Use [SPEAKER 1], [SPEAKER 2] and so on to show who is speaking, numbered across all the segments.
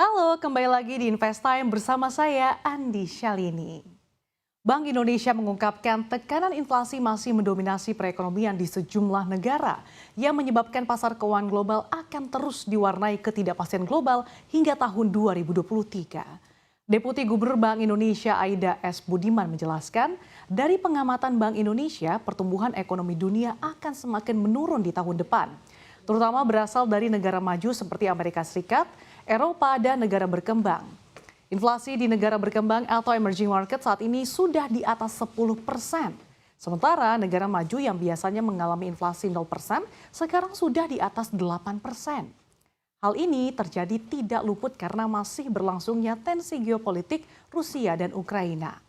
[SPEAKER 1] Halo, kembali lagi di Invest Time bersama saya Andi Shalini. Bank Indonesia mengungkapkan tekanan inflasi masih mendominasi perekonomian di sejumlah negara yang menyebabkan pasar keuangan global akan terus diwarnai ketidakpastian global hingga tahun 2023. Deputi Gubernur Bank Indonesia Aida S. Budiman menjelaskan, dari pengamatan Bank Indonesia, pertumbuhan ekonomi dunia akan semakin menurun di tahun depan, terutama berasal dari negara maju seperti Amerika Serikat, Eropa, dan negara berkembang. Inflasi di negara berkembang atau emerging market saat ini sudah di atas 10%. Sementara negara maju yang biasanya mengalami inflasi 0% sekarang sudah di atas 8%. Hal ini terjadi tidak luput karena masih berlangsungnya tensi geopolitik Rusia dan Ukraina.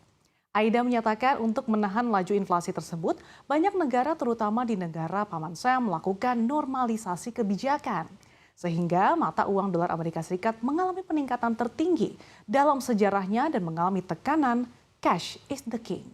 [SPEAKER 1] Aida menyatakan untuk menahan laju inflasi tersebut, banyak negara terutama di negara Paman Sam melakukan normalisasi kebijakan. Sehingga mata uang dolar Amerika Serikat mengalami peningkatan tertinggi dalam sejarahnya dan mengalami tekanan cash is the king.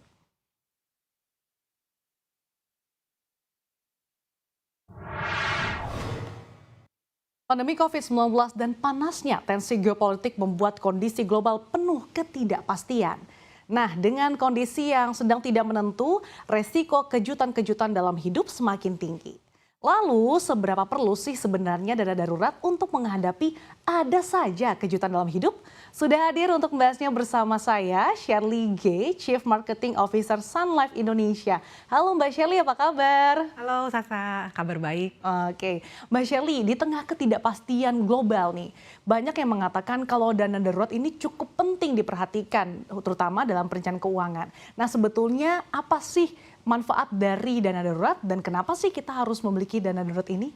[SPEAKER 1] Pandemi COVID-19 dan panasnya tensi geopolitik membuat kondisi global penuh ketidakpastian. Nah, dengan kondisi yang sedang tidak menentu, resiko kejutan-kejutan dalam hidup semakin tinggi. Lalu, seberapa perlu sih sebenarnya dana darurat untuk menghadapi ada saja kejutan dalam hidup? Sudah hadir untuk membahasnya bersama saya, Shirley G, Chief Marketing Officer Sun Life Indonesia. Halo Mbak Shirley, apa kabar?
[SPEAKER 2] Halo Sasa, kabar baik.
[SPEAKER 1] Oke, Mbak Shirley, di tengah ketidakpastian global nih, banyak yang mengatakan kalau dana darurat ini cukup penting diperhatikan, terutama dalam perencanaan keuangan. Nah, sebetulnya apa sih manfaat dari dana darurat dan kenapa sih kita harus memiliki dana darurat ini?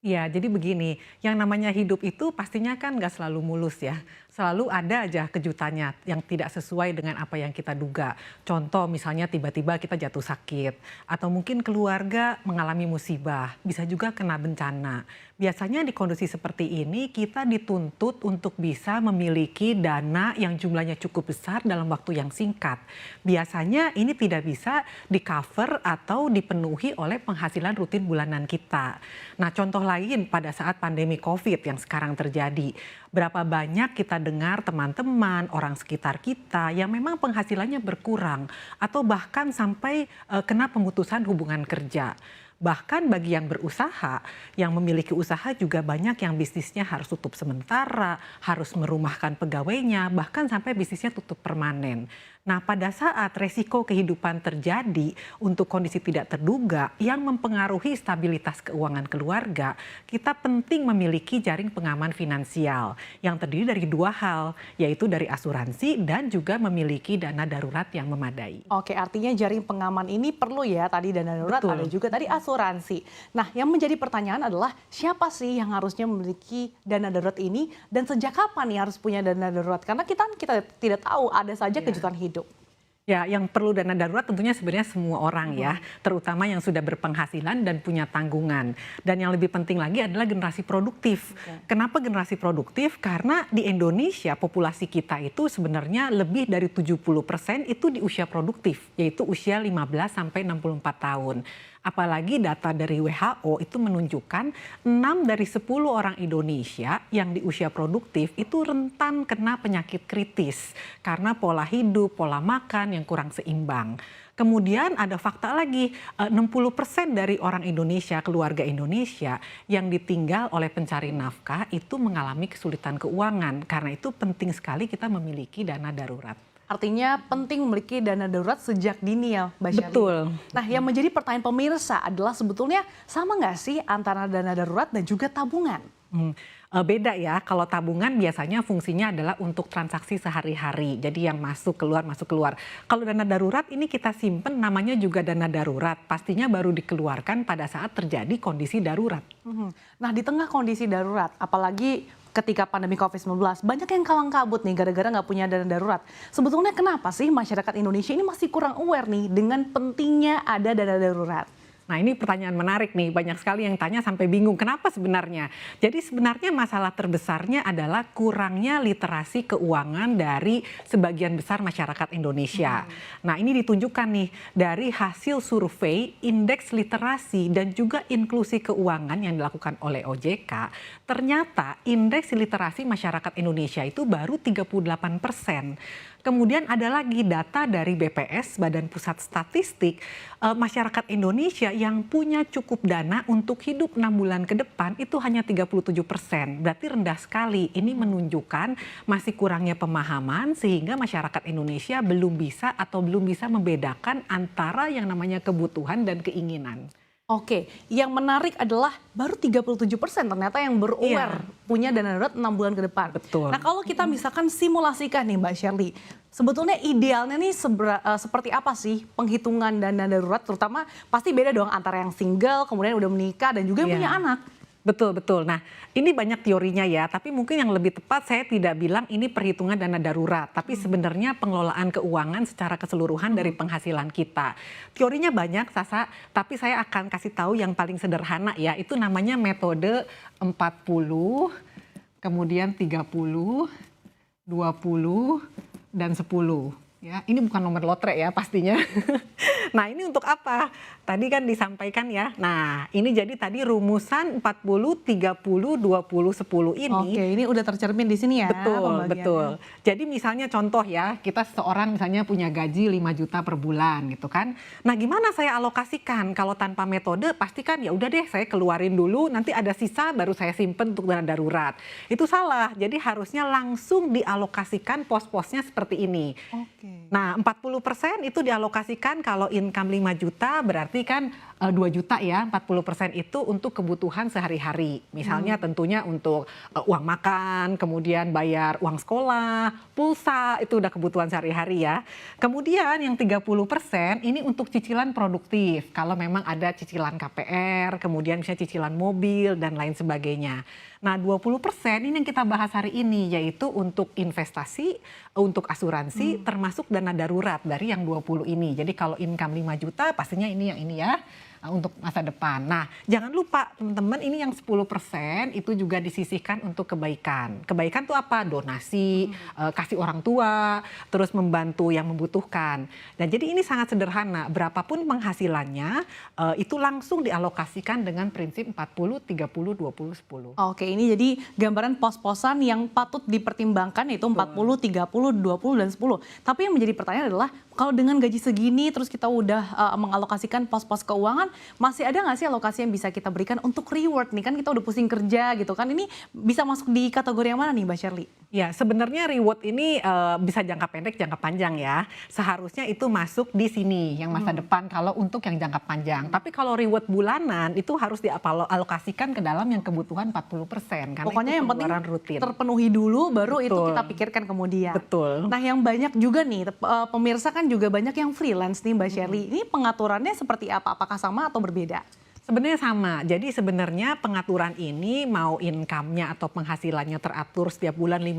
[SPEAKER 2] Ya, jadi begini, yang namanya hidup itu pastinya kan nggak selalu mulus ya. Selalu ada aja kejutannya yang tidak sesuai dengan apa yang kita duga. Contoh misalnya tiba-tiba kita jatuh sakit. Atau mungkin keluarga mengalami musibah, bisa juga kena bencana. Biasanya di kondisi seperti ini kita dituntut untuk bisa memiliki dana yang jumlahnya cukup besar dalam waktu yang singkat. Biasanya ini tidak bisa di-cover atau dipenuhi oleh penghasilan rutin bulanan kita. Nah, contoh lain pada saat pandemi COVID yang sekarang terjadi. Berapa banyak kita dengar teman-teman, orang sekitar kita yang memang penghasilannya berkurang atau bahkan sampai kena pemutusan hubungan kerja. Bahkan bagi yang berusaha, yang memiliki usaha juga banyak yang bisnisnya harus tutup sementara, harus merumahkan pegawainya, bahkan sampai bisnisnya tutup permanen. Nah, pada saat resiko kehidupan terjadi untuk kondisi tidak terduga yang mempengaruhi stabilitas keuangan keluarga, kita penting memiliki jaring pengaman finansial yang terdiri dari dua hal, yaitu dari asuransi dan juga memiliki dana darurat yang memadai.
[SPEAKER 1] Oke, artinya jaring pengaman ini perlu ya, tadi dana darurat,
[SPEAKER 2] Betul.
[SPEAKER 1] ada juga tadi asuransi. Nah, yang menjadi pertanyaan adalah siapa sih yang harusnya memiliki dana darurat ini dan sejak kapan nih harus punya dana darurat? Karena kita tidak tahu, ada saja kejutan hidup.
[SPEAKER 2] Ya, yang perlu dana darurat tentunya sebenarnya semua orang ya, terutama yang sudah berpenghasilan dan punya tanggungan. Dan yang lebih penting lagi adalah generasi produktif. Kenapa generasi produktif? Karena di Indonesia populasi kita itu sebenarnya lebih dari 70% itu di usia produktif, yaitu usia 15 sampai 64 tahun. Apalagi data dari WHO itu menunjukkan 6 dari 10 orang Indonesia yang di usia produktif itu rentan kena penyakit kritis karena pola hidup, pola makan yang kurang seimbang. Kemudian ada fakta lagi, 60% dari orang Indonesia, keluarga Indonesia yang ditinggal oleh pencari nafkah itu mengalami kesulitan keuangan. Karena itu penting sekali kita memiliki dana darurat.
[SPEAKER 1] Artinya penting memiliki dana darurat sejak dini ya, Mbak Shirley.
[SPEAKER 2] Betul.
[SPEAKER 1] Nah, yang menjadi pertanyaan pemirsa adalah sebetulnya sama nggak sih antara dana darurat dan juga tabungan?
[SPEAKER 2] Beda ya, kalau tabungan biasanya fungsinya adalah untuk transaksi sehari-hari. Jadi yang masuk keluar. Kalau dana darurat ini kita simpen namanya juga dana darurat. Pastinya baru dikeluarkan pada saat terjadi kondisi darurat.
[SPEAKER 1] Nah, di tengah kondisi darurat, apalagi ketika pandemi COVID-19, banyak yang kalang kabut nih gara-gara nggak punya dana darurat. Sebetulnya kenapa sih masyarakat Indonesia ini masih kurang aware nih dengan pentingnya ada dana darurat?
[SPEAKER 2] Nah ini pertanyaan menarik nih, banyak sekali yang tanya sampai bingung kenapa sebenarnya. Jadi sebenarnya masalah terbesarnya adalah kurangnya literasi keuangan dari sebagian besar masyarakat Indonesia. Nah ini ditunjukkan nih dari hasil survei indeks literasi dan juga inklusi keuangan yang dilakukan oleh OJK. Ternyata indeks literasi masyarakat Indonesia itu baru 38%. Kemudian ada lagi data dari BPS, Badan Pusat Statistik, masyarakat Indonesia yang punya cukup dana untuk hidup 6 bulan ke depan itu hanya 37%. Berarti rendah sekali. Ini menunjukkan masih kurangnya pemahaman sehingga masyarakat Indonesia belum bisa membedakan antara yang namanya kebutuhan dan keinginan.
[SPEAKER 1] Oke, yang menarik adalah baru 37% ternyata yang beraware punya dana darurat 6 bulan ke depan.
[SPEAKER 2] Betul.
[SPEAKER 1] Nah kalau kita misalkan simulasikan nih Mbak Shirley, sebetulnya idealnya nih seperti apa sih penghitungan dana darurat, terutama pasti beda dong antara yang single, kemudian udah menikah dan juga yang punya anak.
[SPEAKER 2] Betul, betul. Nah, ini banyak teorinya ya, tapi mungkin yang lebih tepat saya tidak bilang ini perhitungan dana darurat, tapi sebenarnya pengelolaan keuangan secara keseluruhan dari penghasilan kita. Teorinya banyak, Sasa, tapi saya akan kasih tahu yang paling sederhana ya, itu namanya metode 40, kemudian 30, 20, dan 10. Ya, ini bukan nomor lotre ya pastinya. Nah ini untuk apa? Tadi kan disampaikan ya. Nah ini jadi tadi rumusan 40, 30, 20, 10 ini.
[SPEAKER 1] Oke, ini udah tercermin di sini ya.
[SPEAKER 2] Betul, betul. Jadi misalnya contoh ya, kita seorang misalnya punya gaji 5 juta per bulan gitu kan. Nah gimana saya alokasikan? Kalau tanpa metode pastikan ya udah deh saya keluarin dulu, nanti ada sisa baru saya simpen untuk dana darurat. Itu salah, jadi harusnya langsung dialokasikan pos-posnya seperti ini.
[SPEAKER 1] Oke.
[SPEAKER 2] Nah 40% itu dialokasikan kalau income 5 juta berarti kan 2 juta ya, 40% itu untuk kebutuhan sehari-hari. Misalnya tentunya untuk uang makan, kemudian bayar uang sekolah, pulsa, itu udah kebutuhan sehari-hari ya. Kemudian yang 30% ini untuk cicilan produktif. Kalau memang ada cicilan KPR, kemudian misalnya cicilan mobil dan lain sebagainya. Nah 20% ini yang kita bahas hari ini yaitu untuk investasi, untuk asuransi termasuk dana darurat dari yang 20 ini. Jadi kalau income 5 juta pastinya ini yang ini ya. Untuk masa depan. Nah, jangan lupa teman-teman ini yang 10% itu juga disisihkan untuk kebaikan. Kebaikan itu apa? Donasi, kasih orang tua, terus membantu yang membutuhkan. Dan jadi ini sangat sederhana. Berapapun penghasilannya itu langsung dialokasikan dengan prinsip 40, 30, 20, 10.
[SPEAKER 1] Oke, ini jadi gambaran pos-posan yang patut dipertimbangkan yaitu 40, 30, 20, dan 10. Tapi yang menjadi pertanyaan adalah kalau dengan gaji segini terus kita udah mengalokasikan pos-pos keuangan, masih ada nggak sih alokasi yang bisa kita berikan untuk reward nih? Kan kita udah pusing kerja gitu kan, ini bisa masuk di kategori yang mana nih Mbak Shirley?
[SPEAKER 2] Ya sebenarnya reward ini bisa jangka pendek, jangka panjang ya. Seharusnya itu masuk di sini yang masa depan kalau untuk yang jangka panjang. Tapi kalau reward bulanan itu harus dialokasikan ke dalam yang kebutuhan 40%. Karena
[SPEAKER 1] Pokoknya
[SPEAKER 2] itu
[SPEAKER 1] yang penting
[SPEAKER 2] rutin.
[SPEAKER 1] terpenuhi dulu baru itu
[SPEAKER 2] Betul.
[SPEAKER 1] kita pikirkan kemudian.
[SPEAKER 2] Betul.
[SPEAKER 1] Nah yang banyak juga nih pemirsa kan juga banyak yang freelance nih Mbak Shirley. Ini pengaturannya seperti apa? Apakah sama atau berbeda?
[SPEAKER 2] Sebenarnya sama. Jadi sebenarnya pengaturan ini mau income-nya atau penghasilannya teratur setiap bulan 5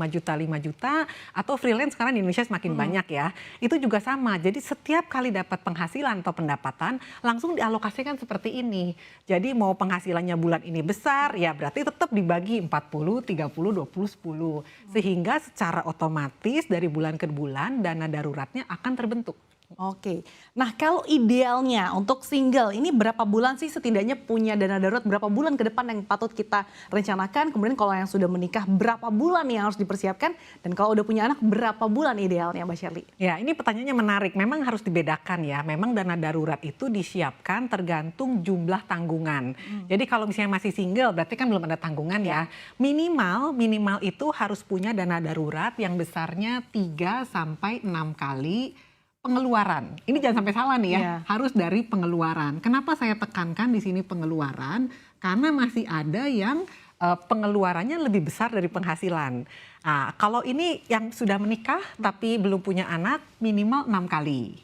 [SPEAKER 2] juta atau freelance sekarang di Indonesia semakin banyak ya. Itu juga sama. Jadi setiap kali dapat penghasilan atau pendapatan langsung dialokasikan seperti ini. Jadi mau penghasilannya bulan ini besar ya berarti tetap dibagi 40, 30, 20, 10. Sehingga secara otomatis dari bulan ke bulan dana daruratnya akan terbentuk.
[SPEAKER 1] Oke, nah kalau idealnya untuk single ini berapa bulan sih setidaknya punya dana darurat, berapa bulan ke depan yang patut kita rencanakan, kemudian kalau yang sudah menikah berapa bulan yang harus dipersiapkan, dan kalau udah punya anak berapa bulan idealnya Mbak Shirley? Ya
[SPEAKER 2] ini pertanyaannya menarik, memang harus dibedakan ya, memang dana darurat itu disiapkan tergantung jumlah tanggungan. Jadi kalau misalnya masih single berarti kan belum ada tanggungan ya, minimal itu harus punya dana darurat yang besarnya 3 sampai 6 kali pengeluaran. Ini jangan sampai salah nih ya, harus dari pengeluaran. Kenapa saya tekankan di sini pengeluaran? Karena masih ada yang pengeluarannya lebih besar dari penghasilan. Nah, kalau ini yang sudah menikah tapi belum punya anak minimal 6 kali.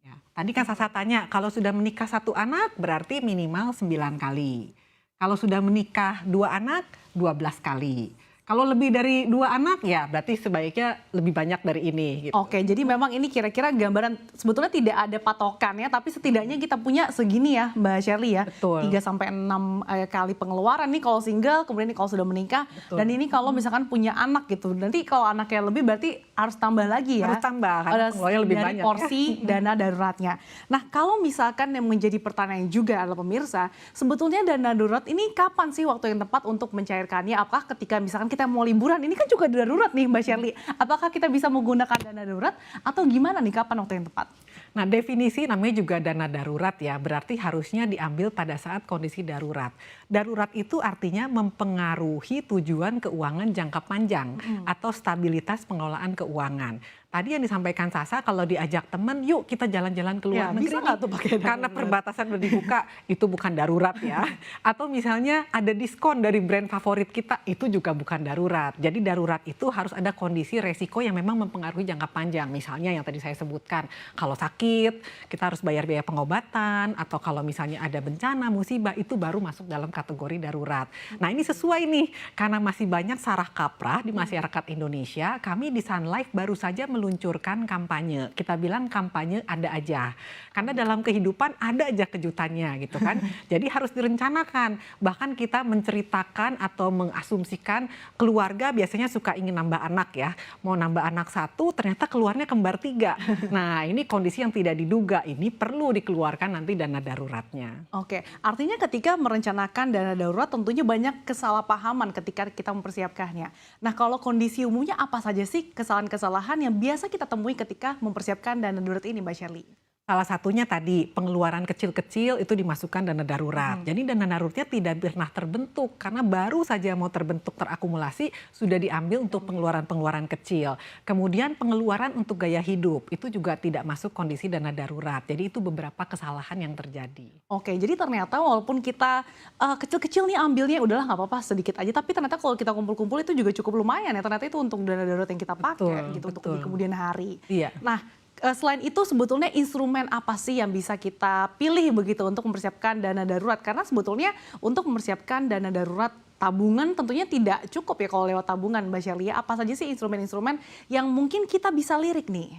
[SPEAKER 2] Ya, tadi kan Sasa tanya, kalau sudah menikah 1 anak berarti minimal 9 kali. Kalau sudah menikah 2 anak 12 kali. Kalau lebih dari 2 anak ya berarti sebaiknya lebih banyak dari ini gitu.
[SPEAKER 1] Oke, jadi memang ini kira-kira gambaran sebetulnya tidak ada patokan ya, tapi setidaknya kita punya segini ya Mbak Shirley ya.
[SPEAKER 2] Betul.
[SPEAKER 1] 3 sampai 6 kali pengeluaran nih kalau single, kemudian nih kalau sudah menikah.
[SPEAKER 2] Betul.
[SPEAKER 1] Dan ini kalau misalkan punya anak gitu. Nanti kalau anaknya lebih berarti harus tambah lagi ya.
[SPEAKER 2] Harus tambah, karena pengeluarannya lebih
[SPEAKER 1] dari
[SPEAKER 2] banyak ya.
[SPEAKER 1] porsi dana daruratnya. Nah, kalau misalkan yang menjadi pertanyaan juga adalah pemirsa, sebetulnya dana darurat ini kapan sih waktu yang tepat untuk mencairkannya? Apakah ketika misalkan kita mau liburan, ini kan juga darurat nih Mbak Shirley. Apakah kita bisa menggunakan dana darurat atau gimana nih, kapan waktu yang tepat?
[SPEAKER 2] Nah, definisi namanya juga dana darurat ya, berarti harusnya diambil pada saat kondisi darurat. Darurat itu artinya mempengaruhi tujuan keuangan jangka panjang atau stabilitas pengelolaan keuangan. Tadi yang disampaikan Sasa, kalau diajak teman, yuk kita jalan-jalan ke luar negeri.
[SPEAKER 1] Bisa nggak tuh pakai dana
[SPEAKER 2] Karena
[SPEAKER 1] darurat?
[SPEAKER 2] perbatasan udah dibuka, itu bukan darurat ya. Atau misalnya ada diskon dari brand favorit kita, itu juga bukan darurat. Jadi darurat itu harus ada kondisi resiko yang memang mempengaruhi jangka panjang. Misalnya yang tadi saya sebutkan, kalau sakit, kita harus bayar biaya pengobatan, atau kalau misalnya ada bencana, musibah, itu baru masuk dalam kategori darurat. Nah ini sesuai nih, karena masih banyak sarah kaprah di masyarakat Indonesia, kami di Sun Life baru saja meluncurkan kampanye. Kita bilang kampanye ada aja. Karena dalam kehidupan ada aja kejutannya gitu kan. Jadi harus direncanakan. Bahkan kita menceritakan atau mengasumsikan keluarga biasanya suka ingin nambah anak ya. Mau nambah anak 1 ternyata keluarnya kembar 3. Nah ini kondisi yang tidak diduga. Ini perlu dikeluarkan nanti dana daruratnya.
[SPEAKER 1] Oke, artinya ketika merencanakan dana darurat tentunya banyak kesalahpahaman ketika kita mempersiapkannya. Nah, kalau kondisi umumnya apa saja sih kesalahan-kesalahan yang biasa kita temui ketika mempersiapkan dana darurat ini, Mbak Shirley?
[SPEAKER 2] Salah satunya tadi pengeluaran kecil-kecil itu dimasukkan dana darurat. Jadi dana daruratnya tidak pernah terbentuk karena baru saja mau terbentuk terakumulasi sudah diambil untuk pengeluaran-pengeluaran kecil. Kemudian pengeluaran untuk gaya hidup itu juga tidak masuk kondisi dana darurat. Jadi itu beberapa kesalahan yang terjadi.
[SPEAKER 1] Oke, jadi ternyata walaupun kita kecil-kecil nih ambilnya udahlah nggak apa-apa sedikit aja, tapi ternyata kalau kita kumpul-kumpul itu juga cukup lumayan ya. Ternyata itu untuk dana darurat yang kita pakai gitu untuk di kemudian hari.
[SPEAKER 2] Iya.
[SPEAKER 1] Nah, selain itu sebetulnya instrumen apa sih yang bisa kita pilih begitu untuk mempersiapkan dana darurat? Karena sebetulnya untuk mempersiapkan dana darurat tabungan tentunya tidak cukup ya kalau lewat tabungan, Mbak Shirley. Apa saja sih instrumen-instrumen yang mungkin kita bisa lirik nih?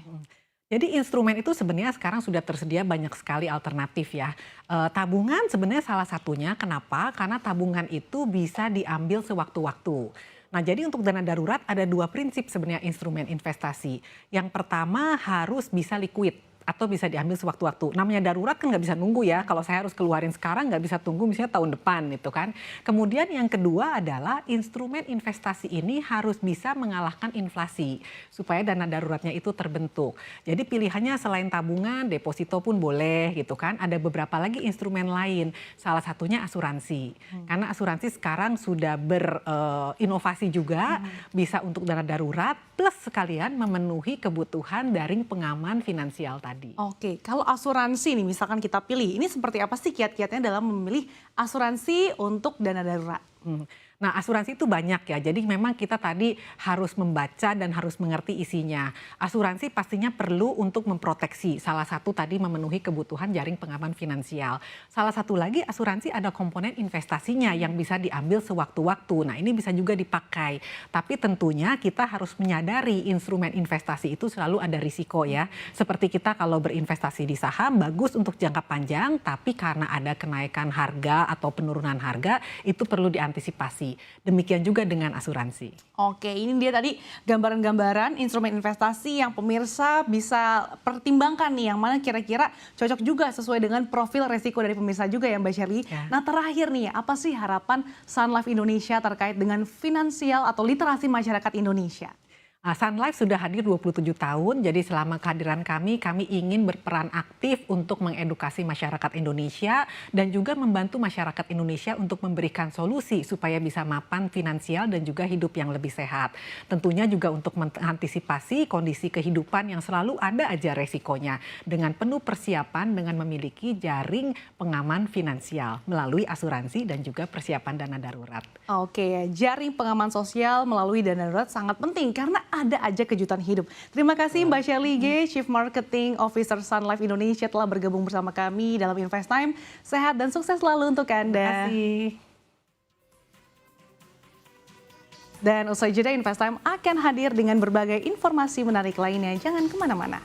[SPEAKER 2] Jadi instrumen itu sebenarnya sekarang sudah tersedia banyak sekali alternatif ya. Tabungan sebenarnya salah satunya. Kenapa? Karena tabungan itu bisa diambil sewaktu-waktu. Nah, jadi untuk dana darurat ada 2 prinsip sebenarnya instrumen investasi. Yang pertama harus bisa liquid atau bisa diambil sewaktu-waktu. Namanya darurat kan nggak bisa nunggu ya. Kalau saya harus keluarin sekarang nggak bisa tunggu misalnya tahun depan gitu kan. Kemudian yang kedua adalah instrumen investasi ini harus bisa mengalahkan inflasi supaya dana daruratnya itu terbentuk. Jadi pilihannya selain tabungan, deposito pun boleh gitu kan. Ada beberapa lagi instrumen lain. Salah satunya asuransi. Karena asuransi sekarang sudah berinovasi juga bisa untuk dana darurat plus sekalian memenuhi kebutuhan dari pengaman finansial tadi.
[SPEAKER 1] Oke, kalau asuransi nih misalkan kita pilih, ini seperti apa sih kiat-kiatnya dalam memilih asuransi untuk dana darurat?
[SPEAKER 2] Nah, asuransi itu banyak ya. Jadi memang kita tadi harus membaca dan harus mengerti isinya. Asuransi pastinya perlu untuk memproteksi. Salah satu tadi memenuhi kebutuhan jaring pengaman finansial. Salah satu lagi asuransi ada komponen investasinya yang bisa diambil sewaktu-waktu. Nah, ini bisa juga dipakai. Tapi tentunya kita harus menyadari instrumen investasi itu selalu ada risiko ya. Seperti kita kalau berinvestasi di saham bagus untuk jangka panjang, tapi karena ada kenaikan harga atau penurunan harga itu perlu diantisipasi. Demikian juga dengan asuransi.
[SPEAKER 1] Oke, ini dia tadi gambaran-gambaran instrumen investasi yang pemirsa bisa pertimbangkan nih, yang mana kira-kira cocok juga sesuai dengan profil resiko dari pemirsa juga ya Mbak Shirley.
[SPEAKER 2] Ya.
[SPEAKER 1] Nah, terakhir nih, apa sih harapan Sun Life Indonesia terkait dengan finansial atau literasi masyarakat Indonesia?
[SPEAKER 2] Sun Life sudah hadir 27 tahun, jadi selama kehadiran kami ingin berperan aktif untuk mengedukasi masyarakat Indonesia dan juga membantu masyarakat Indonesia untuk memberikan solusi supaya bisa mapan finansial dan juga hidup yang lebih sehat. Tentunya juga untuk mengantisipasi kondisi kehidupan yang selalu ada aja resikonya dengan penuh persiapan dengan memiliki jaring pengaman finansial melalui asuransi dan juga persiapan dana darurat.
[SPEAKER 1] Oke, jaring pengaman sosial melalui dana darurat sangat penting karena ada aja kejutan hidup. Terima kasih Mbak Shirley G, Chief Marketing Officer Sun Life Indonesia telah bergabung bersama kami dalam Invest Time. Sehat dan sukses selalu untuk Anda.
[SPEAKER 2] Terima kasih.
[SPEAKER 1] Dan usai jeda Invest Time akan hadir dengan berbagai informasi menarik lainnya. Jangan kemana-mana.